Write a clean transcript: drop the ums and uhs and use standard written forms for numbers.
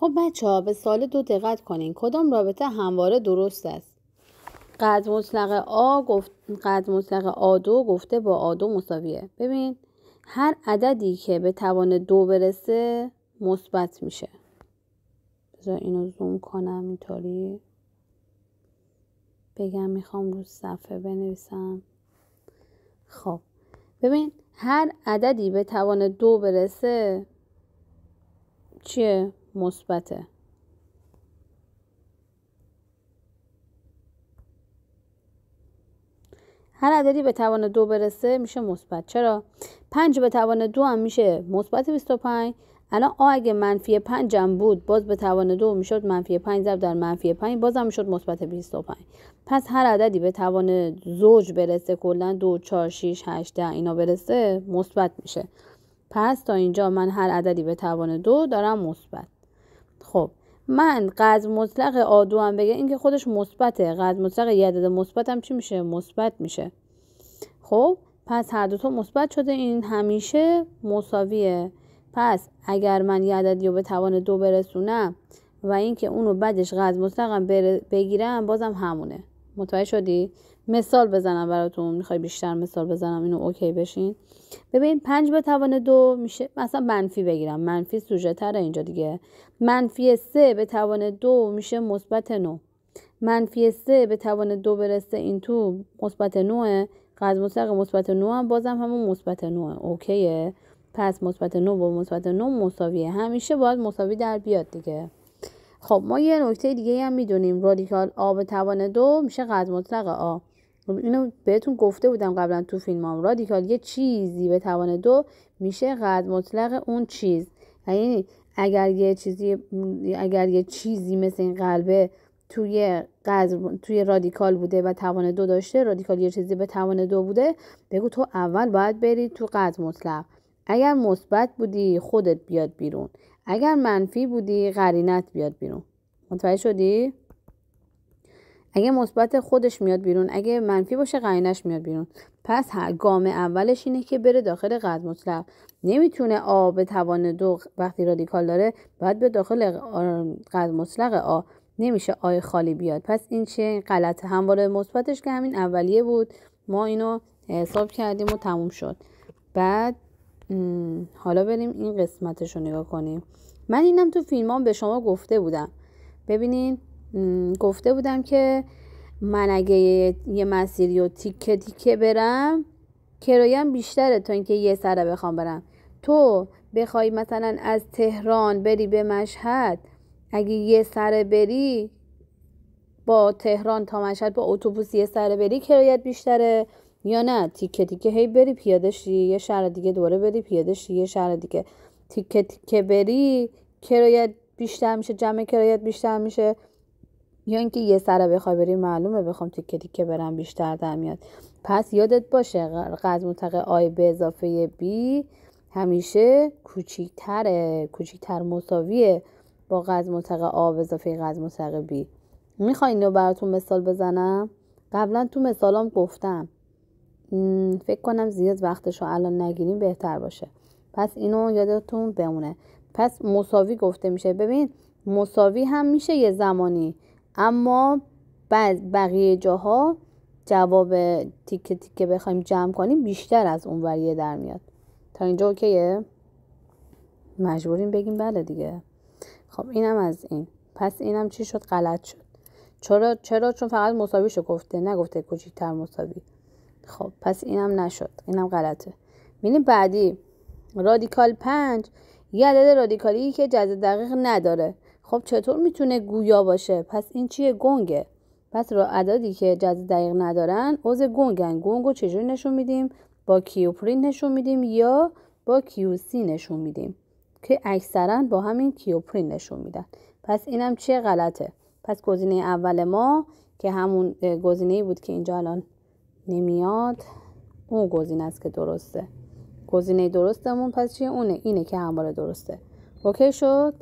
خب بچه ها به سوال 2 دقت کنین. کدام رابطه همواره درست است؟ قدر مطلق A2 گفته با A2 مساویه. ببین هر عددی که به توان 2 برسه مثبت میشه. بذار اینو زوم کنم اینطوری بگم، میخوام رو صفحه بنویسم. خب ببین هر عددی به توان 2 برسه چیه؟ مثبته. هر عددی به توان 2 برسه میشه مثبت. چرا؟ 5 به توان 2 هم میشه مثبت 25. الان اگه منفی 5 هم بود باز به توان 2 میشد منفی 5 ضرب در منفی 5 بازم میشد مثبت 25. پس هر عددی به توان زوج برسه، کلا 2 4 6 8 10 اینا برسه مثبت میشه. پس تا اینجا من هر عددی به توان 2 دارم مثبت. خب من قدر مطلق A2 هم بگه این که خودش مثبته، قدر مطلق یه عدد مثبت هم چی میشه؟ مثبت میشه. خب پس هر دو تا مثبت شده، این همیشه مساویه. پس اگر من یه عددی رو به توان 2 برسونم و اینکه اونو بعدش قدر مطلقم بگیرم بازم همونه. متوجه شدی؟ مثال بزنم براتون، میخوای بیشتر مثال بزنم اینو اوکی بشین. ببین 5 به توان 2 میشه، مثلا منفی بگیرم، منفی سوژه تره اینجا دیگه. منفی 3 به توان 2 میشه مثبت 9. منفی 3 به توان 2 برسه این تو مثبت 9. قدر مطلق مثبت 9 هم بازم همون مثبت 9. اوکیه؟ پس مثبت 9 با مثبت 9 مساویه. همیشه باید مساوی در بیاد دیگه. خب ما یه نکته دیگه هم میدونیم، رادیکال A به توان 2 میشه قدر مطلق A. اینو بهتون گفته بودم قبلا تو فیلمام. رادیکال یه چیزی به توان 2 میشه قدر مطلق اون چیز. یعنی اگر یه چیزی مثل این قلبه توی رادیکال بوده و توان 2 داشته، رادیکال یه چیزی به توان 2 بوده، بگو تو اول باید بری تو قدر مطلق. اگر مثبت بودی خودت بیاد بیرون، اگر منفی بودی قرینت بیاد بیرون. متوجه شدی؟ اگه مثبت خودش میاد بیرون، اگه منفی باشه قرینش میاد بیرون. پس گام اولش اینه که بره داخل قدر مطلق. نمیتونه A به توان 2 وقتی رادیکال داره باید به داخل قدر مطلق A، نمیشه آی خالی بیاد. پس این چیه؟ غلطه. همواره مثبتش که همین اولیه بود، ما اینو حساب کردیم و تموم شد. بعد حالا بریم این قسمتش رو نگاه کنیم. من اینم تو فیلمام به شما گفته بودم. ببینین گفته بودم که من اگه یه مسیری رو تیکه تیکه برم کرایم بیشتره تا اینکه یه سره بخوام برم. تو بخوای مثلا از تهران بری به مشهد، اگه یه سره بری با تهران تا مشهد با اتوبوس یه سره بری کرایت بیشتره یا نه تیکه تیکه هی بری پیاده شی یه شهر دیگه دوباره بری پیاده شی یه شهر دیگه، تیکه تیکه بری کرایت بیشتر میشه، جمع کرایت بیشتر میشه، یا اینکه یه سره بخوای بری معلومه بخوام تیکه تیکه برم بیشتر در میاد. پس یادت باشه قدر مطلق A به اضافه B همیشه کوچیکتر مساویه با قدر مطلق A به اضافه قدر مطلق B. میخوای اینو براتون مثال بزنم؟ قبلا تو مثالام گفتم، فکر کنم زیاد وقتشو الان نگیریم بهتر باشه. پس اینو یادتون بمونه. پس مساوی گفته میشه. ببین مساوی هم میشه یه زمانی، اما بقیه جاها جواب تیکه تیکه بخوایم جمع کنیم بیشتر از اون وریه در میاد. تا اینجا اوکیه؟ مجبوریم بگیم بله دیگه. خب اینم از این. پس اینم چی شد؟ غلط شد. چرا؟ چون فقط مساویشو گفته، نگفته کوچیک‌تر مساوی. خب پس اینم نشد، اینم غلطه. ببینیم بعدی رادیکال 5 یه عدد رادیکالی که جذر دقیق نداره. خب چطور میتونه گویا باشه؟ پس این چیه؟ گنگه. پس عددی که جذر دقیق ندارن عضو گنگن. گنگو چجوری نشون میدیم؟ با کیوپرین نشون میدیم یا با کیوسی نشون میدیم که اکثرا با همین کیوپرین نشون میدن. پس اینم چیه؟ غلطه. پس گزینه اول ما که همون گزینه‌ای بود که اینجا الان نمیاد، اون گزینه است که درسته. گزینه درستمون پس چیه؟ اینه که همواره درسته. اوکی شد؟